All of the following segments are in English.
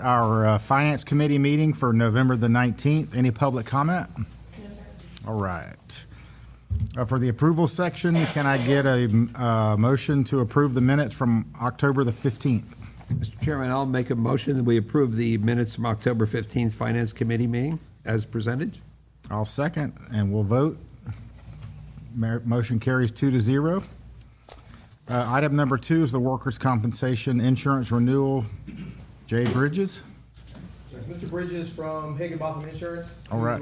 our Finance Committee meeting for November the 19th. Any public comment? No, sir. All right. For the approval section, can I get a motion to approve the minutes from October the 15th? Mr. Chairman, I'll make a motion that we approve the minutes from October 15th Finance Committee meeting as presented. I'll second, and we'll vote. Motion carries 2-0. Item number 2 is the workers' compensation insurance renewal. Jay Bridges. Mr. Bridges from Higginbotham Insurance. All right.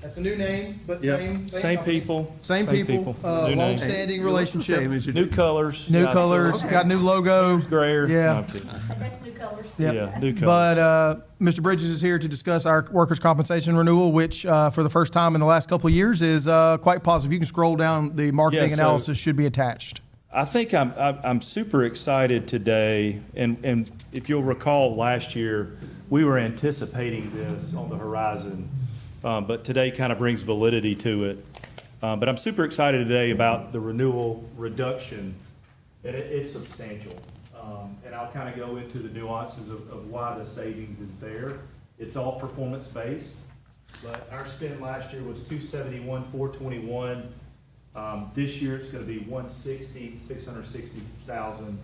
That's a new name, but Yep. same company. people. Same people. New name. Long-standing relationship. Same as you New did. colors. New Yeah, colors, Okay. got new logo. Grayer. Yeah. No, I'm kidding. That's new colors. Yep. Yeah, new colors. But Mr. Bridges is here to discuss our workers' compensation renewal, which for the first time in the last couple of years is quite positive. You can scroll down, the marketing Yeah, so- analysis should be attached. I think I'm super excited today, and if you'll recall last year, we were anticipating this on the horizon, but today kind of brings validity to it. But I'm super excited today about the renewal reduction, and it's substantial. And I'll kind of go into the nuances of why the savings is there. It's all performance-based, but our spend last year was $271,421. This year, it's gonna be $660,000.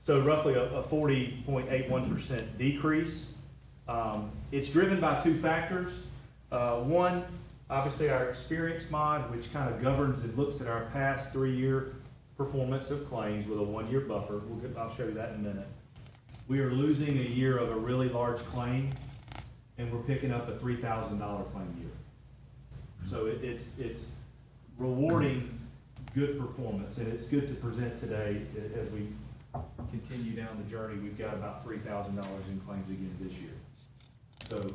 So roughly a 40.81% decrease. It's driven by two factors. One, obviously our experience mod, which kind of governs and looks at our past 3-year performance of claims with a 1-year buffer. I'll show you that in a minute. We are losing a year of a really large claim, and we're picking up a $3,000 claim year. So it's rewarding good performance, and it's good to present today as we continue down the journey. We've got about $3,000 in claims again this year. So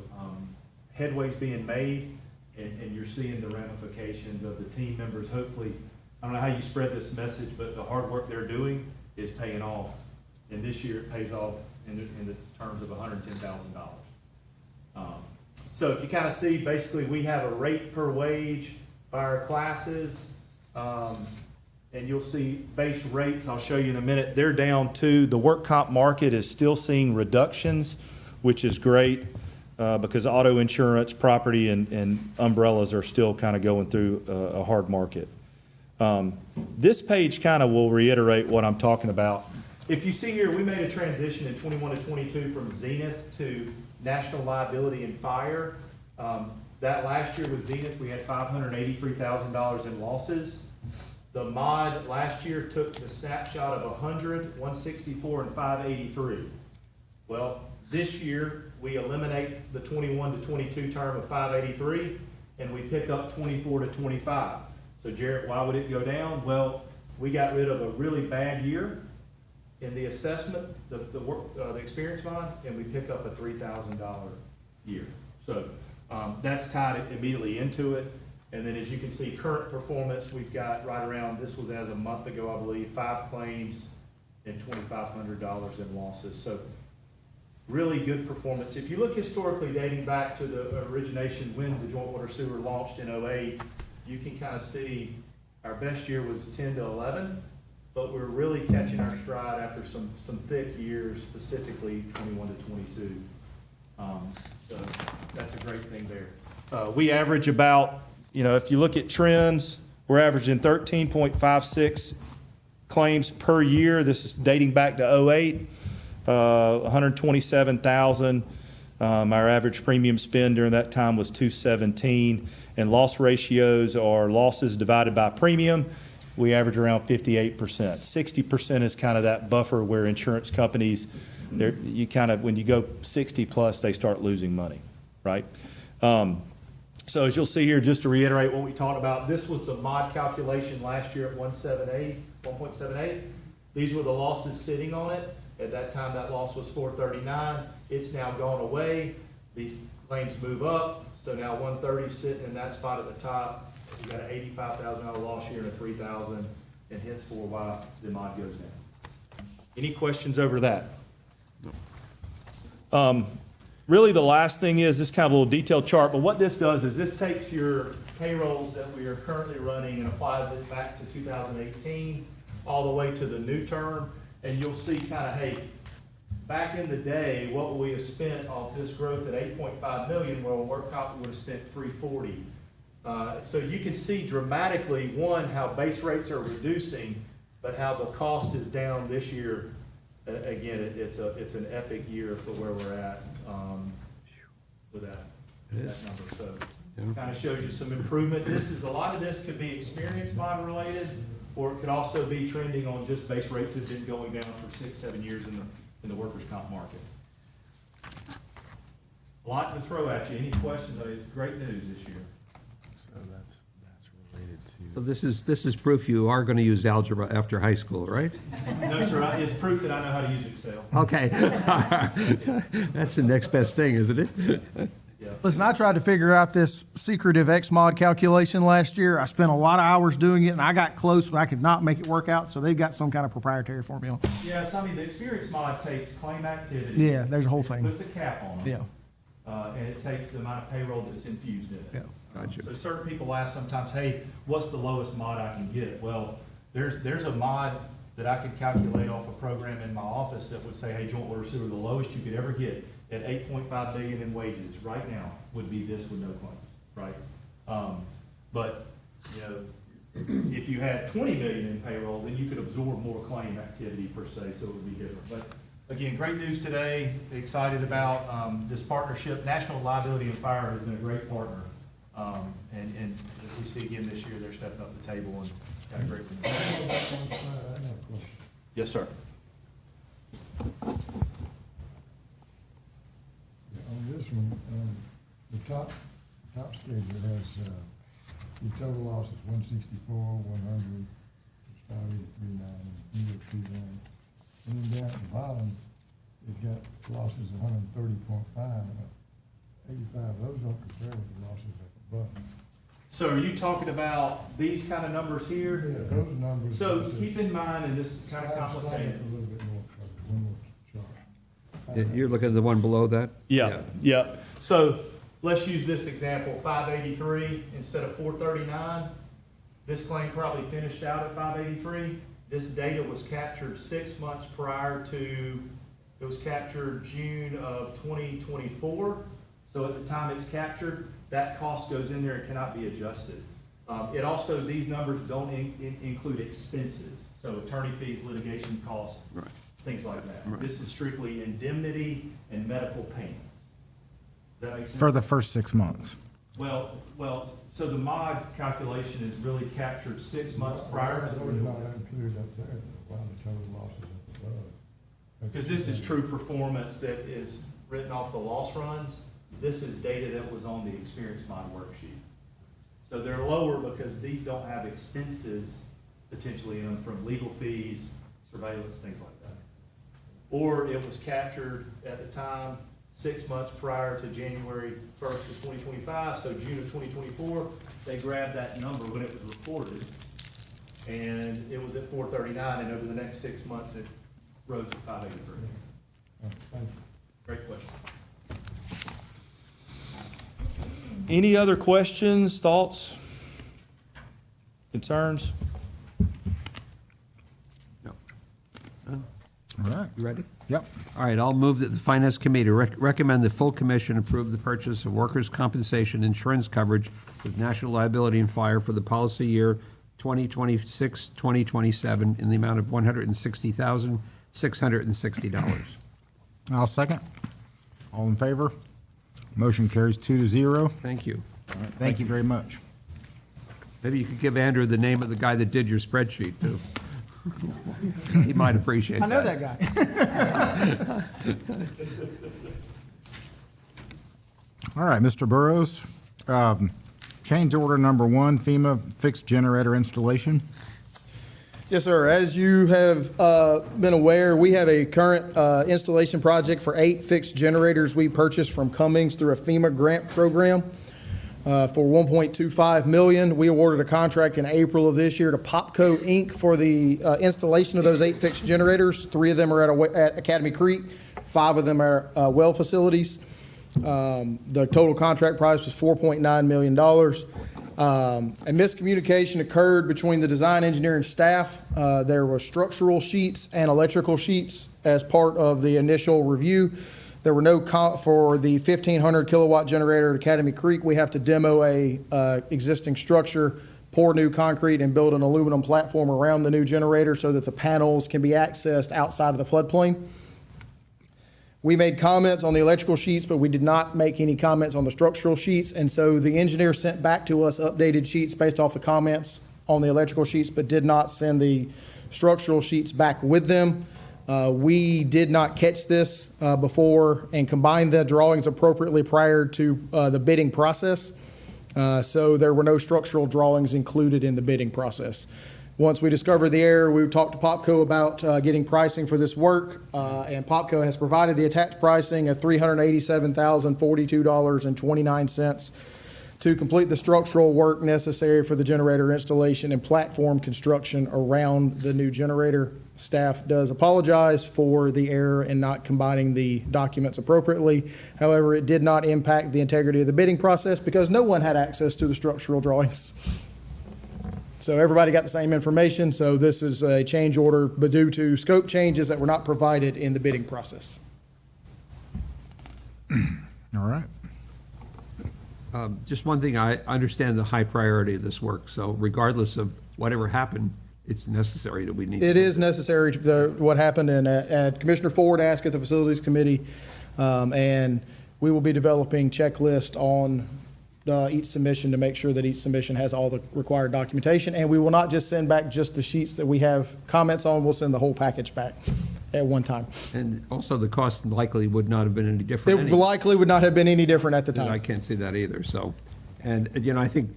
headway's being made, and you're seeing the ramifications of the team members. Hopefully, I don't know how you spread this message, but the hard work they're doing is paying off. And this year it pays off in the terms of $110,000. So if you kind of see, basically, we have a rate per wage by our classes, and you'll see base rates, I'll show you in a minute, they're down to, the work comp market is still seeing reductions, which is great, because auto insurance, property, and umbrellas are still kind of going through a hard market. This page kind of will reiterate what I'm talking about. If you see here, we made a transition in 21 to 22 from Zenith to National Liability and Fire. That last year with Zenith, we had $583,000 in losses. The mod last year took the snapshot of 100, 164, and 583. Well, this year, we eliminate the 21 to 22 term of 583, and we pick up 24 to 25. So Jarrett, why would it go down? Well, we got rid of a really bad year in the assessment, the experience mod, and we pick up a $3,000 year. So that's tied immediately into it. And then as you can see, current performance, we've got right around, this was as a month ago, I believe, 5 claims and $2,500 in losses. So really good performance. If you look historically dating back to the origination when the joint water sewer launched in 08, you can kind of see our best year was 10 to 11, but we're really catching our stride after some thick years, specifically 21 to 22. So that's a great thing there. We average about, if you look at trends, we're averaging 13.56 claims per year. This is dating back to 08, 127,000. Our average premium spend during that time was $217, and loss ratios are losses divided by premium. We average around 58%. 60% is kind of that buffer where insurance companies, when you go 60 plus, they start losing money, right? So as you'll see here, just to reiterate what we talked about, this was the mod calculation last year at 1.78. These were the losses sitting on it. At that time, that loss was 439. It's now gone away. These claims move up. So now 130 sitting in that spot at the top. You got an $85,000 loss year and a $3,000, and hence for why the mod goes down. Any questions over that? Really, the last thing is this kind of a little detailed chart, but what this does is this takes your payrolls that we are currently running and applies it back to 2018 all the way to the new term, and you'll see kind of, hey, back in the day, what we have spent off this growth at 8.5 million, well, work comp would have spent 340. So you can see dramatically, one, how base rates are reducing, but how the cost is down this year. Again, it's an epic year for where we're at, with that number. So kind of shows you some improvement. A lot of this could be experience mod related, or it could also be trending on just base rates that have been going down for 6-7 years in the workers' comp market. A lot to throw at you. Any questions? It's great news this year. So that's related to. So this is proof you are going to use algebra after high school, right? No, sir, it's proof that I know how to use Excel. Okay. That's the next best thing, isn't it? Listen, I tried to figure out this secretive X mod calculation last year. I spent a lot of hours doing it, and I got close, but I could not make it work out, so they've got some kind of proprietary formula. Yes, I mean, the experience mod takes claim activity. Yeah, there's a whole thing. Puts a cap on it. Yeah, And it takes the amount of payroll that's infused in it. yeah. Gotcha. So certain people ask sometimes, hey, what's the lowest mod I can get? Well, there's a mod that I could calculate off a program in my office that would say, hey, joint water sewer, the lowest you could ever get at 8.5 billion in wages right now would be this with no claims, right? But, you know, if you had 20 million in payroll, then you could absorb more claim activity per se, so it would be different. But again, great news today, excited about this partnership. National Liability and Fire has been a great partner. And as we see again this year, they're stepping up the table and got a great thing. Yes, sir. On this one, the top schedule has, your total loss is 164, 100, 583.9, and 029. And then down at the bottom, it's got losses of 130.5, 85 of those don't compare with the losses up above. So are you talking about these kind of numbers here? Yeah, those numbers. So keep in mind, and this is kind of Slide it complicated. a little bit more, one more chart. You're looking at the one below that? Yeah. So let's use this example, 583 instead of 439. This claim probably finished out at 583. This data was captured 6 months prior to, it was captured June of 2024. So at the time it's captured, that cost goes in there and cannot be adjusted. It also, these numbers don't include expenses, so attorney fees, litigation costs, Right. things like that. Right. This is strictly indemnity and medical payments. Does that make sense? For the first 6 months. Well, so the mod calculation is really captured 6 months prior to the Those not renewal. included up there, though, why the total losses up above? Because this is true performance that is written off the loss runs. This is data that was on the experience mod worksheet. So they're lower because these don't have expenses potentially in them from legal fees, surveillance, things like that. Or it was captured at the time 6 months prior to January 1st of 2025, so June of 2024, they grabbed that number when it was reported, and it was at 439, and over the next 6 months, it rose to 583. Thank you. Great question. Any other questions, thoughts, concerns? No. All right. You ready? Yep. All right, I'll move that the Finance Committee recommend the full commission approve the purchase of workers' compensation insurance coverage with National Liability and Fire for the policy year 2026, 2027 in the amount of $160,660. I'll second. All in favor? Motion carries 2-0. Thank you. All right, thank you very much. Maybe you could give Andrew the name of the guy that did your spreadsheet, too. He might appreciate that. I know that guy. All right, Mr. Burrows, change order number 1, FEMA fixed generator installation. Yes, sir. As you have been aware, we have a current installation project for 8 fixed generators we purchased from Cummings through a FEMA grant program for $1.25 million. We awarded a contract in April of this year to Popco Inc. for the installation of those 8 fixed generators. 3 of them are at Academy Creek, 5 of them are well facilities. The total contract price was $4.9 million. A miscommunication occurred between the design engineer and staff. There were structural sheets and electrical sheets as part of the initial review. There were no, for the 1,500 kilowatt generator at Academy Creek, we have to demo a existing structure, pour new concrete, and build an aluminum platform around the new generator so that the panels can be accessed outside of the floodplain. We made comments on the electrical sheets, but we did not make any comments on the structural sheets, and so the engineer sent back to us updated sheets based off the comments on the electrical sheets, but did not send the structural sheets back with them. We did not catch this before and combine the drawings appropriately prior to the bidding process. So there were no structural drawings included in the bidding process. Once we discovered the error, we talked to Popco about getting pricing for this work, and Popco has provided the attached pricing of $387,042.29 to complete the structural work necessary for the generator installation and platform construction around the new generator. Staff does apologize for the error in not combining the documents appropriately. However, it did not impact the integrity of the bidding process because no one had access to the structural drawings. So everybody got the same information, so this is a change order, but due to scope changes that were not provided in the bidding process. All right. Just one thing, I understand the high priority of this work, so regardless of whatever happened, it's necessary that we need. It is necessary, what happened, and Commissioner Ford asked at the Facilities Committee, and we will be developing checklist on each submission to make sure that each submission has all the required documentation, and we will not just send back just the sheets that we have comments on, we'll send the whole package back at one time. And also, the cost likely would not have been any different. It likely would not have been any different at the I time. can't see that either, so. And, I think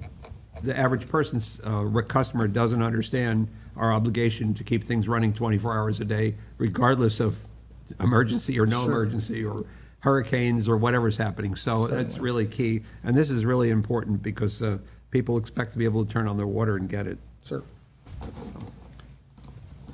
the average person's customer doesn't understand our obligation to keep things running 24 hours a day, regardless of emergency or no emergency, or hurricanes or whatever's happening. So that's really key. And this is really important because people expect to be able to turn on their water and get it. Sir.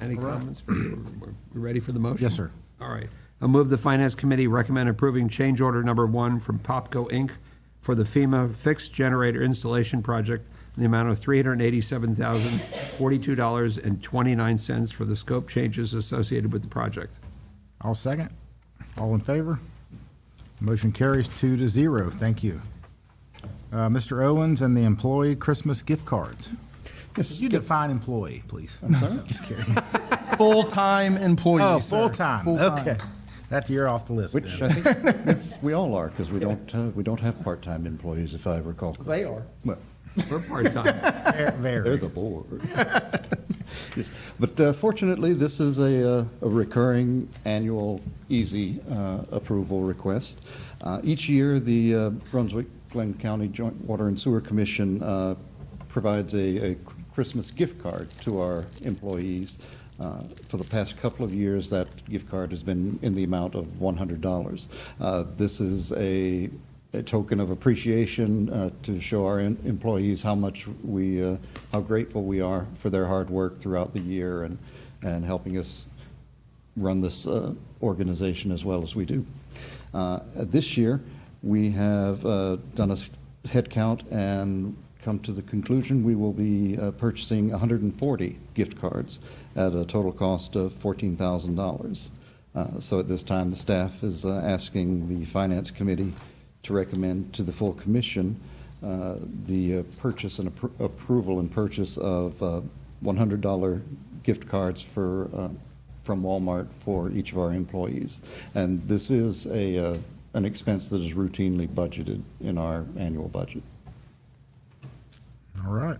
Any comments for you? We ready for the motion? Yes, sir. All right. I'll move the Finance Committee recommend approving change order number 1 from Popco Inc. for the FEMA fixed generator installation project in the amount of $387,042.29 for the scope changes associated with the project. I'll second. All in favor? Motion carries 2-0. Thank you. Mr. Owens and the employee Christmas gift cards. Could you define employee, please? I'm sorry? Just kidding. Full-time employee, Oh, sir. full-time. Full-time. Okay. That's, you're off the list. Which then. I think we all are, because we don't have part-time employees, if I recall. They are. Well, We're part-time. Very. they're the board. Yes. But fortunately, this is a recurring annual easy approval request. Each year, the Brunswick-Glynn County Joint Water and Sewer Commission provides a Christmas gift card to our employees. For the past couple of years, that gift card has been in the amount of $100. This is a token of appreciation to show our employees how much how grateful we are for their hard work throughout the year and helping us run this organization as well as we do. This year, we have done a head count and come to the conclusion we will be purchasing 140 gift cards at a total cost of $14,000. So at this time, the staff is asking the Finance Committee to recommend to the full commission the purchase and approval and purchase of $100 gift cards from Walmart for each of our employees. And this is an expense that is routinely budgeted in our annual budget. All right.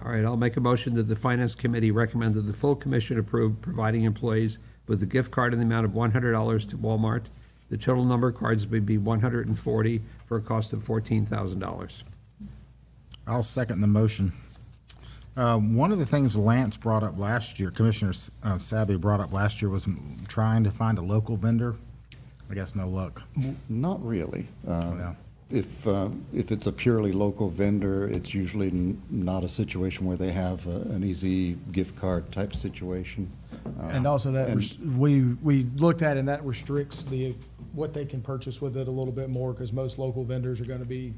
All right, I'll make a motion that the Finance Committee recommend that the full commission approve providing employees with a gift card in the amount of $100 to Walmart. The total number of cards would be 140 for a cost of $14,000. I'll second the motion. One of the things Lance brought up last year, Commissioner Sabby brought up last year, was trying to find a local vendor. I guess no luck. Not really. Yeah. If it's a purely local vendor, it's usually not a situation where they have an easy gift card type situation. And also that, we looked at, and that restricts what they can purchase with it a little bit more, because most local vendors are gonna be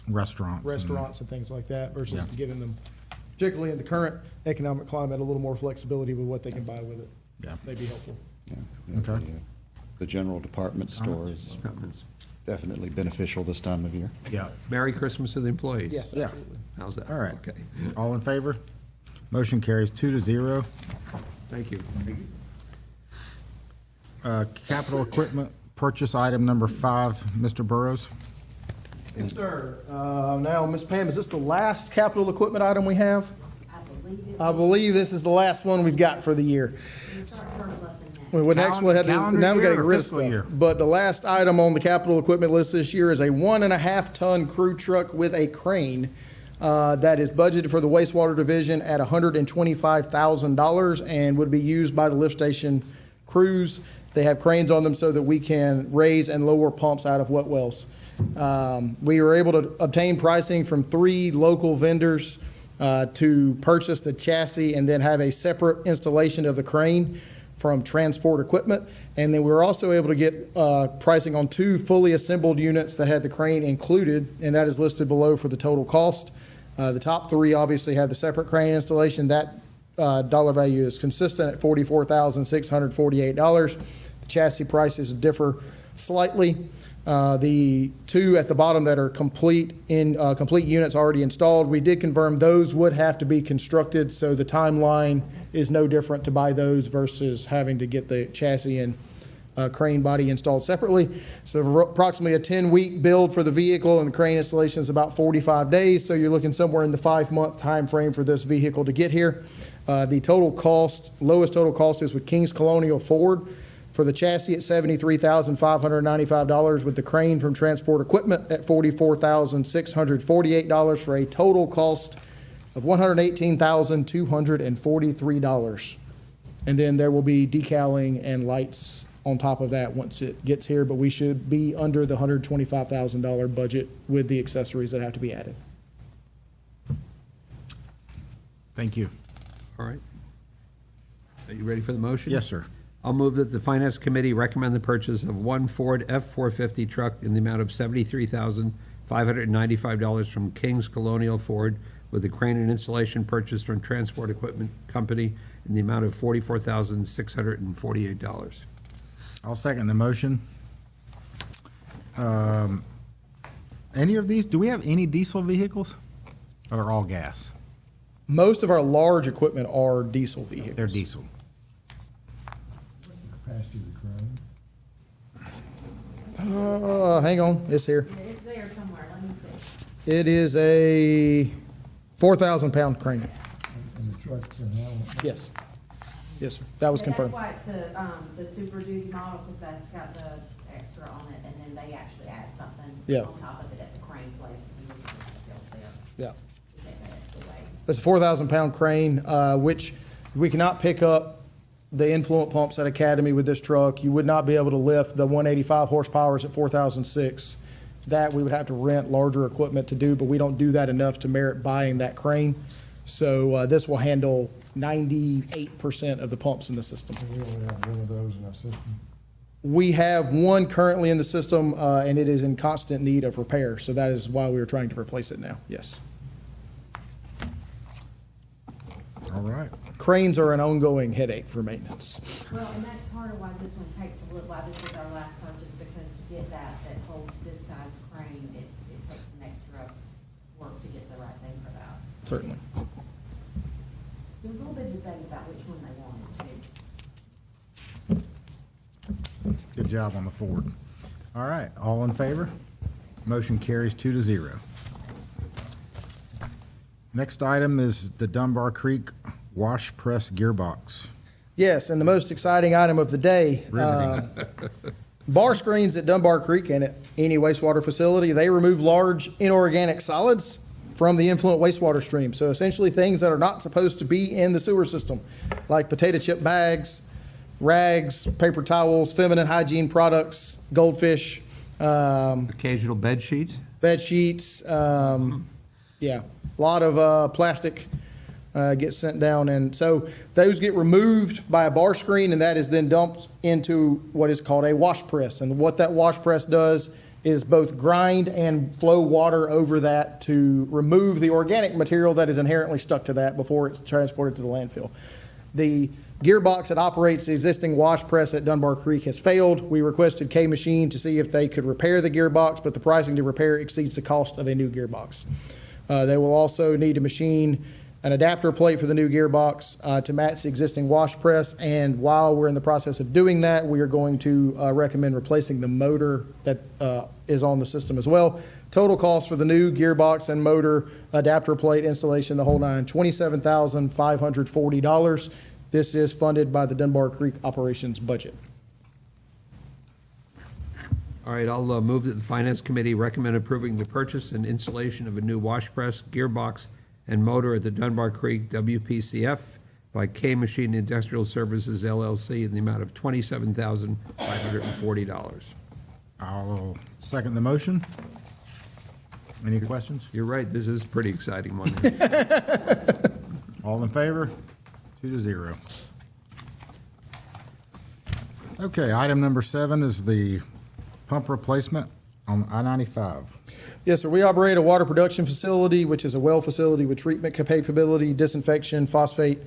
Restaurants. and things like that, versus Yeah. giving them, particularly in the current economic climate, a little more flexibility with what they can buy with it. Yeah. They'd be helpful. Yeah, Okay. The general department store is definitely beneficial this time of year. Yeah. Merry Christmas to the employees. Yes, Yeah. absolutely. How's that? All right. Okay, All in favor? Motion carries 2-0. thank you. Capital equipment purchase item number 5, Mr. Burrows. Yes, sir. Now, Ms. Pam, is this the last capital equipment item we have? I believe this is the last one we've got for the year. Next we'll have to, Calendar now we gotta year get or rid of fiscal stuff. year? But the last item on the capital equipment list this year is a 1.5-ton crew truck with a crane that is budgeted for the wastewater division at $125,000 and would be used by the lift station crews. They have cranes on them so that we can raise and lower pumps out of wet wells. We were able to obtain pricing from 3 local vendors to purchase the chassis and then have a separate installation of the crane from Transport Equipment. And then we were also able to get pricing on 2 fully assembled units that had the crane included, and that is listed below for the total cost. The top 3 obviously have the separate crane installation. That dollar value is consistent at $44,648. The chassis prices differ slightly. The 2 at the bottom that are complete units already installed, we did confirm those would have to be constructed, so the timeline is no different to buy those versus having to get the chassis and crane body installed separately. So approximately a 10-week build for the vehicle, and the crane installation is about 45 days, so you're looking somewhere in the 5-month time frame for this vehicle to get here. The total cost, lowest total cost is with Kings Colonial Ford. For the chassis at $73,595, with the crane from Transport Equipment at $44,648 for a total cost of $118,243. And then there will be decaling and lights on top of that once it gets here, but we should be under the $125,000 budget with the accessories that have to be added. Thank you. All right. Are you ready for the motion? Yes, sir. I'll move that the Finance Committee recommend the purchase of 1 Ford F-450 truck in the amount of $73,595 from King's Colonial Ford, with the crane and installation purchased from Transport Equipment Company in the amount of $44,648. I'll second the motion. Any of these, do we have any diesel vehicles? Or are all gas? Most of our large equipment are diesel vehicles. They're diesel. Capacity of the crane. Hang on, it's here. It's there somewhere, let me see. It is a 4,000-pound crane. And the truck can handle it. Yes. Yes, sir. That was Yeah, confirmed. That's why it's the Super Duty model, because that's got the extra on it, and then they actually add something Yeah. on top of it at the crane place, if you look at the details there, Yeah. to take that extra weight. It's a 4,000-pound crane, which we cannot pick up the influent pumps at Academy with this truck. You would not be able to lift the 185 horsepowers at 4,006. That we would have to rent larger equipment to do, but we don't do that enough to merit buying that crane. So this will handle 98% of the pumps in the system. We only have one of those in our system. We have one currently in the system, and it is in constant need of repair. So that is why we are trying to replace it now. Yes. All right. Cranes are an ongoing headache for maintenance. Well, and that's part of why this one takes a little, why this was our last purchase, because to get that holds this size crane, it takes some extra work to get the right thing for that. Certainly. There was a little bit of debate about which one they wanted to. Good job on the Ford. All right, all in favor? Motion carries 2-0. Next item is the Dunbar Creek Wash Press Gearbox. Yes, and the most exciting item of the day, Riveting. bar screens at Dunbar Creek and at any wastewater facility, they remove large inorganic solids from the influent wastewater stream. So essentially things that are not supposed to be in the sewer system, like potato chip bags, rags, paper towels, feminine hygiene products, goldfish, Occasional bed sheets? bed sheets, yeah, a lot of plastic gets sent down, and so those get removed by a bar screen, and that is then dumped into what is called a wash press. And what that wash press does is both grind and flow water over that to remove the organic material that is inherently stuck to that before it's transported to the landfill. The gearbox that operates the existing wash press at Dunbar Creek has failed. We requested K-Machine to see if they could repair the gearbox, but the pricing to repair exceeds the cost of a new gearbox. They will also need to machine an adapter plate for the new gearbox to match the existing wash press. And while we're in the process of doing that, we are going to recommend replacing the motor that is on the system as well. Total cost for the new gearbox and motor adapter plate installation, the whole nine, $27,540. This is funded by the Dunbar Creek operations budget. All right, I'll move that the Finance Committee recommend approving the purchase and installation of a new wash press, gearbox, and motor at the Dunbar Creek WPCF by K-Machine Industrial Services LLC in the amount of $27,540. I'll second the motion. Any questions? You're right, this is a pretty exciting one. All in favor? 2-0. Okay, item number 7 is the pump replacement on I-95. Yes, sir. We operate a water production facility, which is a well facility with treatment capability, disinfection, phosphate,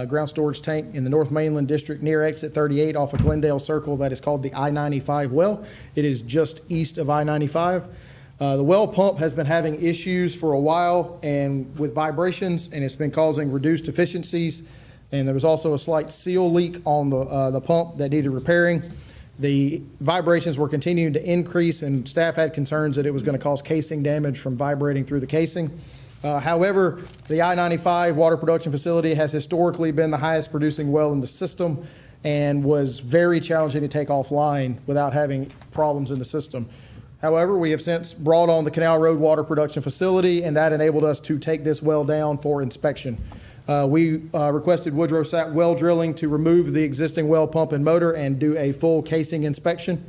ground storage tank in the North Mainland District near exit 38 off of Glendale Circle. That is called the I-95 well. It is just east of I-95. The well pump has been having issues for a while and with vibrations, and it's been causing reduced efficiencies. And there was also a slight seal leak on the pump that needed repairing. The vibrations were continuing to increase, and staff had concerns that it was going to cause casing damage from vibrating through the casing. However, the I-95 water production facility has historically been the highest producing well in the system and was very challenging to take offline without having problems in the system. However, we have since brought on the Canal Road water production facility, and that enabled us to take this well down for inspection. We requested Woodrow Sapp well drilling to remove the existing well pump and motor and do a full casing inspection.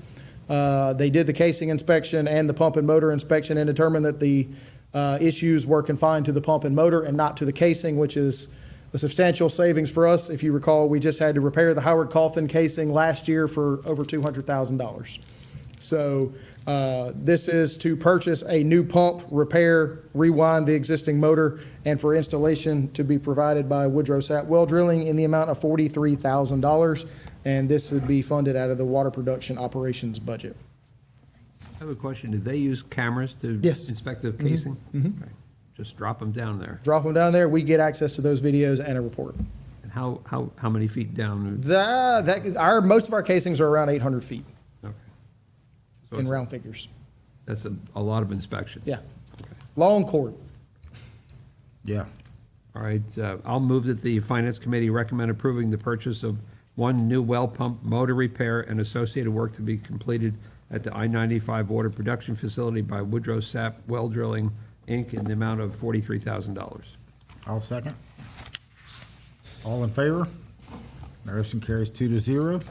They did the casing inspection and the pump and motor inspection and determined that the issues were confined to the pump and motor and not to the casing, which is a substantial savings for us. If you recall, we just had to repair the Howard Coffin casing last year for over $200,000. So this is to purchase a new pump, repair, rewind the existing motor, and for installation to be provided by Woodrow Sapp well drilling in the amount of $43,000. And this would be funded out of the water production operations budget. I have a question. Do they use cameras to Yes. inspect the casing? Okay. Just drop them down there. Drop them down there, we get access to those videos and a report. And how many feet down? Most of our casings are around 800 feet Okay. So in it's- round figures. That's a lot of inspection. Yeah. Okay. Long cord. Yeah. All right, I'll move that the Finance Committee recommend approving the purchase of one new well pump, motor repair, and associated work to be completed at the I-95 water production facility by Woodrow Sapp Well Drilling, Inc., in the amount of $43,000. I'll second. All in favor? Motion carries 2-0.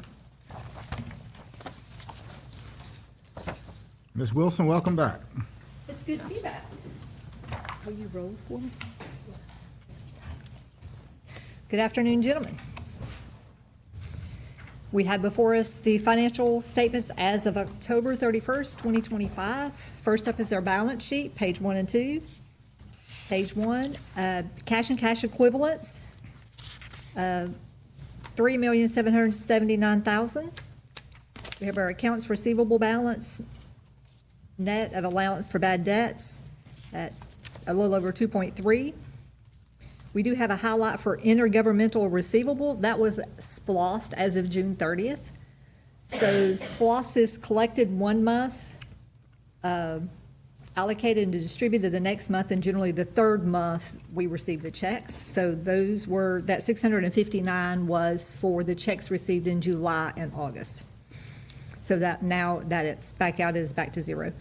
Ms. Wilson, welcome back. It's good to be back. Will you roll for me? Good afternoon, gentlemen. We have before us the financial statements as of October 31st, 2025. First up is our balance sheet, page 1 and 2. Page 1, cash and cash equivalents, $3,779,000. We have our accounts receivable balance, net of allowance for bad debts at a little over 2.3. We do have a highlight for intergovernmental receivable. That was SPLOST as of June 30th. So SPLOST is collected 1 month, allocated and distributed the next month, and generally the third month we receive the checks. So those were, that 659 was for the checks received in July and August. So that now that it's back out, it is back to zero.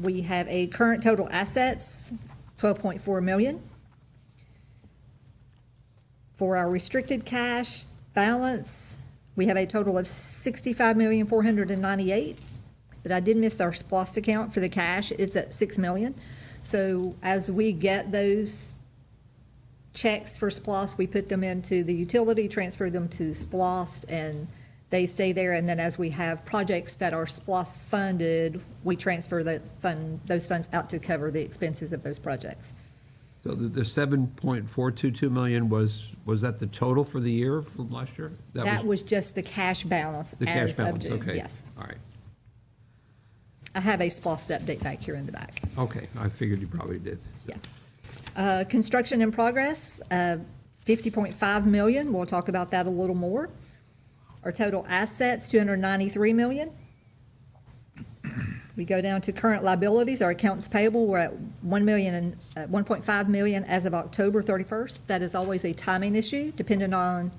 We have a current total assets, $12.4 million. For our restricted cash balance, we have a total of $65,498,000. But I did miss our SPLOST account for the cash. It's at $6 million. So as we get those checks for SPLOST, we put them into the utility, transfer them to SPLOST, and they stay there. And then as we have projects that are SPLOST funded, we transfer those funds out to cover the expenses of those projects. So the 7.422 million was that the total for the year from last year? That was just the cash balance the cash as of balance, June, okay. yes. All right. I have a SPOS update back here in the back. Okay, I figured you probably did. Yeah. Construction in progress, 50.5 million. We'll talk about that a little more. Our total assets, 293 million. We go down to current liabilities. Our accounts payable, we're at 1.5 million as of October 31st. That is always a timing issue, depending on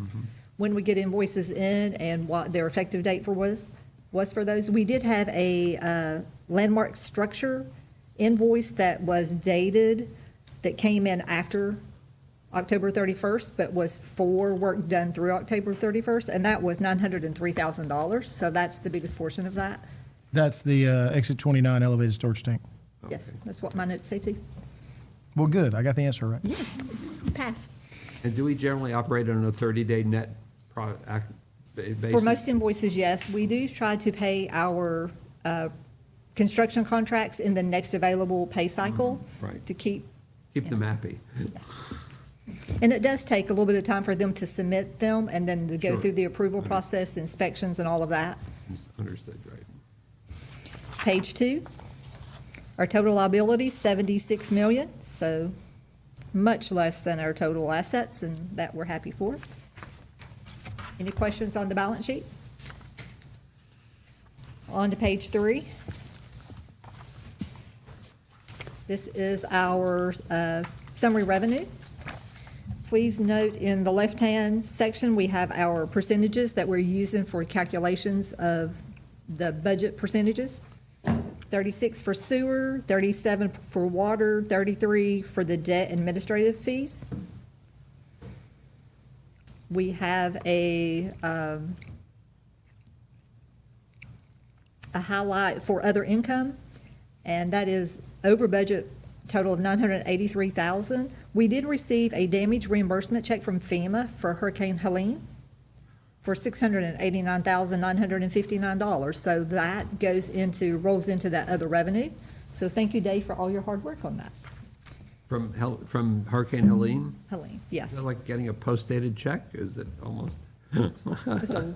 when we get invoices in and what their effective date was for those. We did have a landmark structure invoice that was dated, that came in after October 31st, but was for work done through October 31st, and that was $903,000. So that's the biggest portion of that. That's the exit 29 elevated storage tank. Yes, that's what my notes say too. Well, good. I got the answer right. Yes, passed. And do we generally operate on a 30-day net basis? For most invoices, yes. We do try to pay our construction contracts in the next available pay cycle. Right. To keep. Keep them happy. Yes. And it does take a little bit of time for them to submit them and then to go Sure. through the approval process, the inspections and all of that. Understood, right. Page 2, our total liability, 76 million, so much less than our total assets, and that we're happy for. Any questions on the balance sheet? On to page 3. This is our summary revenue. Please note in the left-hand section, we have our percentages that we're using for calculations of the budget percentages. 36 for sewer, 37 for water, 33 for the debt administrative fees. We have a highlight for other income, and that is over budget, total of $983,000. We did receive a damage reimbursement check from FEMA for Hurricane Helene for $689,959. So that rolls into that other revenue. So thank you, Dave, for all your hard work on that. From Hurricane Helene? Helene, Is yes. that like getting a post-dated check? Is it almost? So,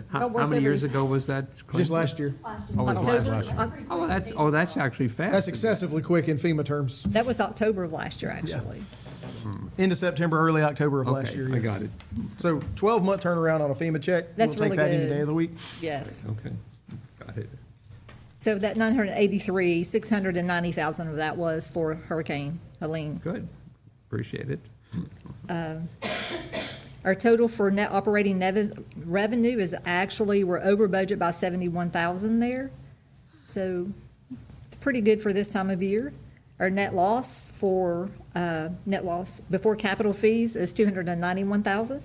How many years ago was that? Clint? Just last year. Oh, it was last year. October, That's actually fast. That's excessively quick in FEMA terms. that was October of last year, actually. Into September, early October of last Okay, year. I yes. got it. So 12-month turnaround on a FEMA check. That's We'll take really that any good. day of the week. Yes. Okay, got it. So that 983, 690,000 of that was for Hurricane Helene. Good, appreciate it. Our total for net operating revenue is actually, we're over budget by 71,000 there. So pretty good for this time of year. Our net loss before capital fees is 291,000.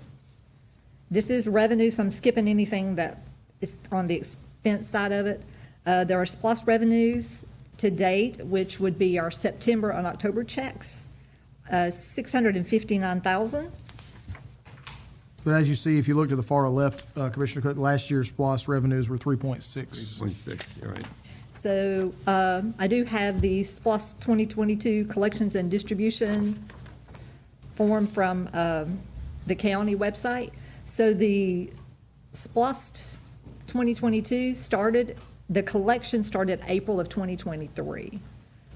This is revenue, so I'm skipping anything that is on the expense side of it. There are SPOS revenues to date, which would be our September and October checks, 659,000. But as you see, if you look to the far left, Commissioner Cook, last year's SPOS revenues were 3.6. 3.6, you're right. So I do have the SPOS 2022 collections and distribution form from the county website. So the SPOS 2022 the collection started April of 2023.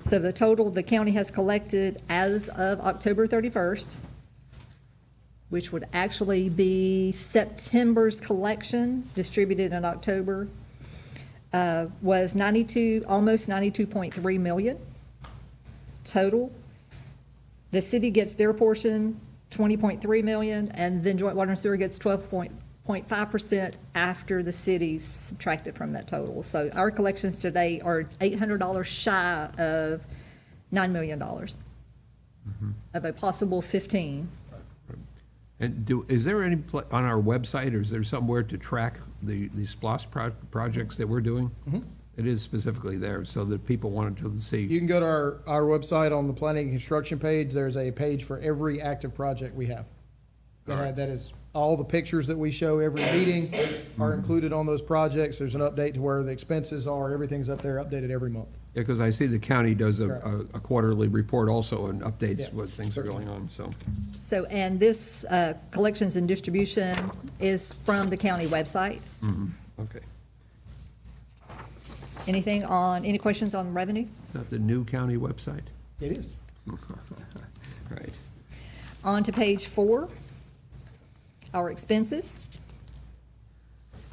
So the total the county has collected as of October 31st, which would actually be September's collection distributed in October, was almost 92.3 million total. The city gets their portion, 20.3 million, and then joint water and sewer gets 12.5% after the city's subtracted from that total. So our collections today are $800 shy of $9 million of a possible 15. And is there any, on our website, or is there somewhere to track the SPOS projects that we're doing? It is specifically there, so that people wanted to see. You can go to our website on the planning and construction page. There's a page for every active project we have. All right. That is all the pictures that we show every meeting are included on those projects. There's an update to where the expenses are. Everything's up there, updated every month. Yeah, because I see the county does a quarterly report also and Yeah. updates what things are going on, so. So, and this collections and distribution is from the county website. Okay. Any questions on revenue? Is that the new county website? It is. Right. On to page 4, our expenses.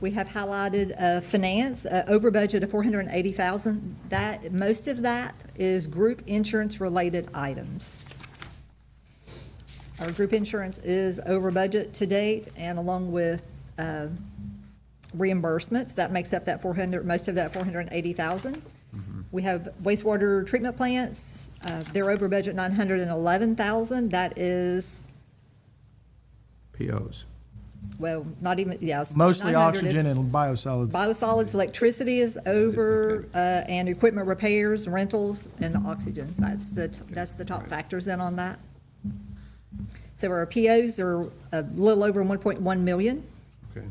We have highlighted finance, over budget of $480,000. That, most of that is group insurance-related items. Our group insurance is over budget to date, and along with reimbursements, that makes up that most of that $480,000. We have wastewater treatment plants, they're over budget $911,000. That is, POs. well, not even, yes. Mostly 900 is oxygen and biosolids. Biosolids, electricity is over, and equipment repairs, rentals, and the oxygen. That's the top factors in on that. So our POs are a little over 1.1 million, Okay.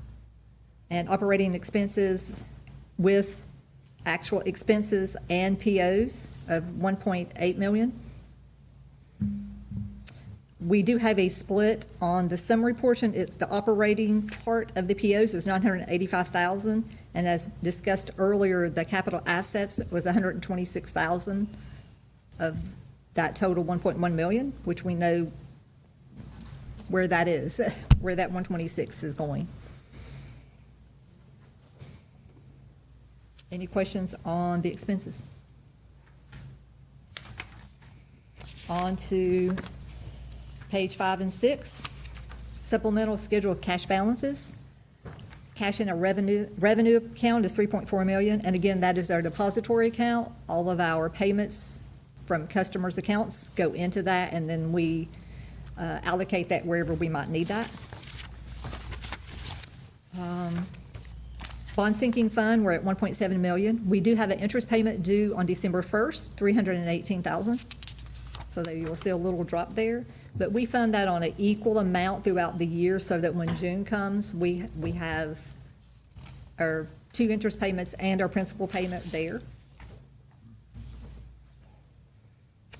and operating expenses with actual expenses and POs of 1.8 million. We do have a split on the summary portion. It's the operating part of the POs is 985,000, and as discussed earlier, the capital assets was 126,000 of that total 1.1 million, which we know where that is, where that 126 is going. Any questions on the expenses? On to page 5 and 6, supplemental schedule of cash balances. Cash in a revenue account is 3.4 million, and again, that is our depository account. All of our payments from customers' accounts go into that, and then we allocate that wherever we might need that. Bond sinking fund, we're at 1.7 million. We do have an interest payment due on December 1st, 318,000. So that you'll see a little drop there. But we fund that on an equal amount throughout the year so that when June comes, we have our 2 interest payments and our principal payment there.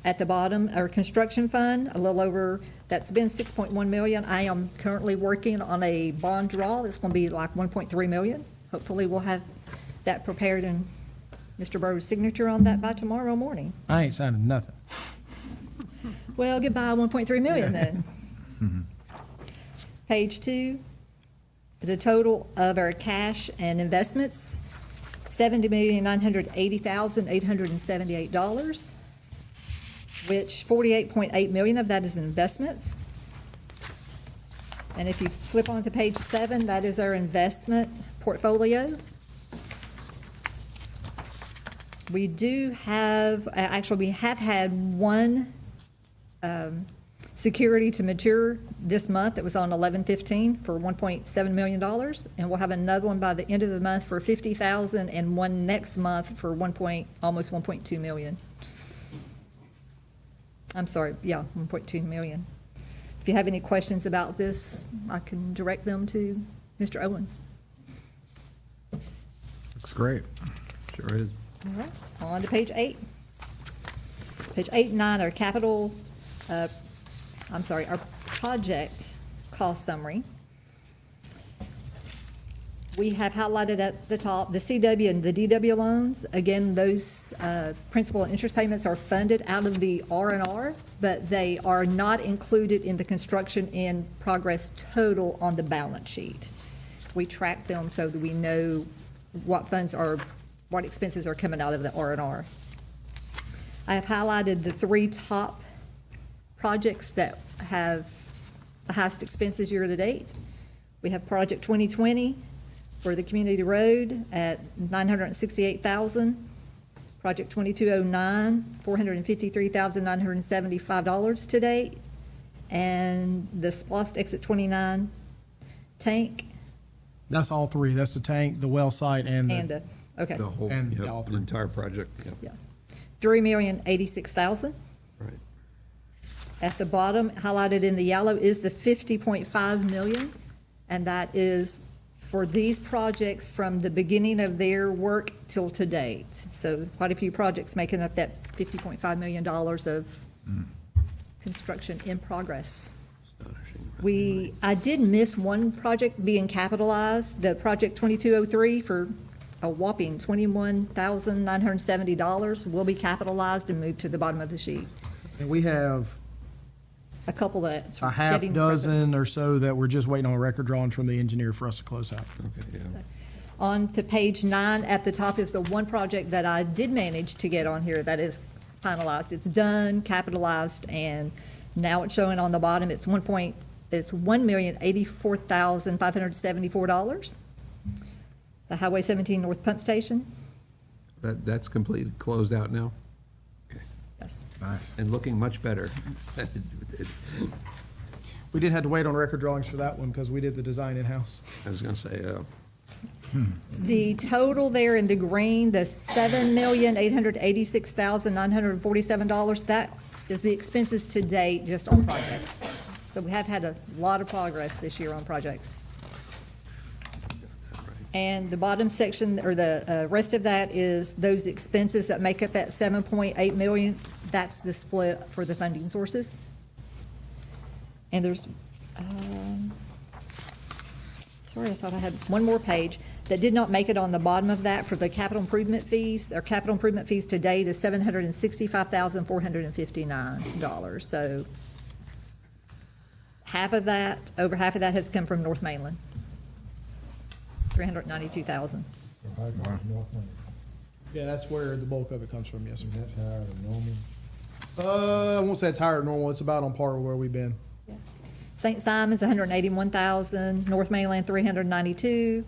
At the bottom, our construction fund, a little over, that's been 6.1 million. I am currently working on a bond draw. It's going to be like 1.3 million. Hopefully we'll have that prepared and Mr. Burrow's signature on that by tomorrow morning. I ain't signing nothing. Well, goodbye, 1.3 million then. Page 2, the total of our cash and investments, $70,980,878, which 48.8 million of that is investments. And if you flip on to page 7, that is our investment portfolio. We do have, actually, we have had one security to mature this month. It was on 11/15 for $1.7 million, and we'll have another one by the end of the month for $50,000, and one next month for almost 1.2 million. I'm sorry, yeah, 1.2 million. If you have any questions about this, I can direct them to Mr. Owens. Looks great. Sure is. All right, on to page 8. Page 8 and 9 are capital, our project cost summary. We have highlighted at the top the CW and the DW loans. Again, those principal and interest payments are funded out of the R&R, but they are not included in the construction in progress total on the balance sheet. We track them so that we know what expenses are coming out of the R&R. I have highlighted the 3 top projects that have the highest expenses year to date. We have Project 2020 for the community road at $968,000. Project 2209, $453,975 to date. And the splost exit 29 tank That's all 3. That's the tank, the well site, and and the, the, okay, The whole, And yep, all the 3. entire project, yeah. yeah. $3,086,000. Right. At the bottom, highlighted in the yellow, is the 50.5 million and that is for these projects from the beginning of their work till to date. So quite a few projects making up that $50.5 million of construction in progress. I did miss one project being capitalized, the project 2203 for a whopping $21,970 will be capitalized and moved to the bottom of the sheet. And we have A couple that's a half getting- dozen or so that we're just waiting on record drawings from the engineer for us to close out. Okay, yeah. On to page 9, at the top is the one project that I did manage to get on here that is finalized. It's done, capitalized, and now it's showing on the bottom, it's $1,084,574. The Highway 17 North Pump Station, That's completed, closed out now, yes. Nice. and looking much better. We did have to wait on record drawings for that one because we did the design in-house. I was gonna say, The total there in the green, the $7,886,947, that is the expenses to date just on projects. So we have had a lot of progress this year on projects. And the bottom section, or the rest of that is those expenses that make up that 7.8 million. That's the split for the funding sources. And there's, sorry, I thought I had one more page that did not make it on the bottom of that for the capital improvement fees. Our capital improvement fees to date is $765,459. So over half of that has come from North Mainland. 392,000. So how come North Main? Yeah, that's where the bulk of it comes from, yes, sir. And that's higher than normal? I won't say it's higher than normal, it's about on par with where we've been. St. Simon's, 181,000, North Mainland, 392,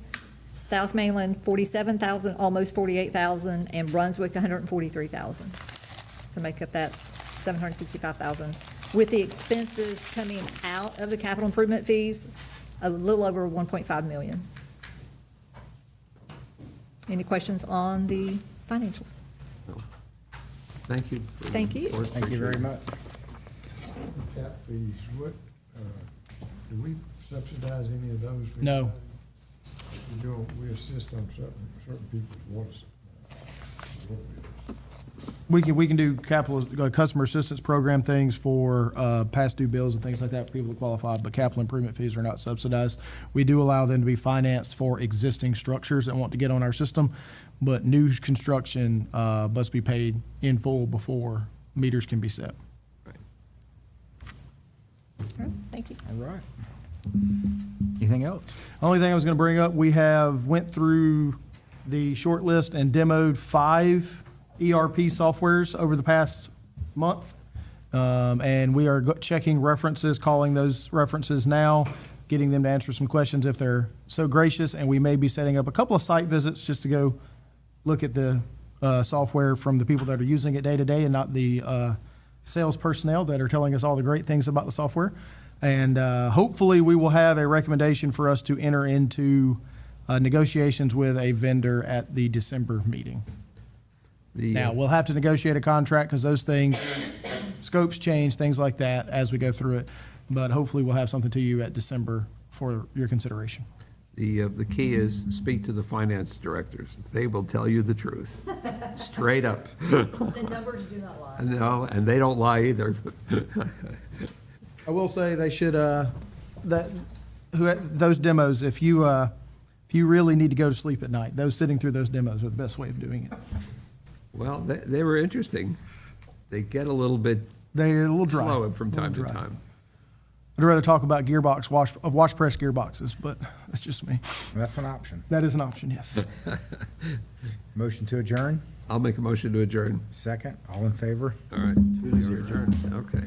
South Mainland, 47,000, almost 48,000, and Brunswick, 143,000. To make up that 765,000. With the expenses coming out of the capital improvement fees, a little over 1.5 million. Any questions on the financials? thank you. Thank you. Thank you very much. Tap fees, what, do we subsidize any of those? for No. anybody? We assist on certain people's water supply. We can do customer assistance program things for past due bills and things like that for people that qualify, but capital improvement fees are not subsidized. We do allow them to be financed for existing structures that want to get on our system, but new construction must be paid in full before meters can be set. All right, thank you. All right. Anything else? Only thing I was going to bring up, we have went through the short list and demoed 5 ERP softwares over the past month. And we are checking references, calling those references now, getting them to answer some questions if they're so gracious. And we may be setting up a couple of site visits just to go look at the software from the people that are using it day to day and not the sales personnel that are telling us all the great things about the software. And hopefully we will have a recommendation for us to enter into negotiations with a vendor at the December meeting. Now, we'll have to negotiate a contract because those things, scopes change, things like that as we go through it. But hopefully we'll have something to you at December for your consideration. The key is speak to the finance directors. They will tell you the truth, straight up. The numbers do not lie. No, and they don't lie either. I will say they should, those demos, if you really need to go to sleep at night, those sitting through those demos are the best way of doing it. Well, they were interesting. They get a little bit They're a little dry. slow from time to Little dry. time. I'd rather talk about wash press gearboxes, but that's just me. That's an option. That is an option, yes. Motion to adjourn? I'll make a motion to adjourn. Second. All in favor? All right. 2-0 adjourned. Okay.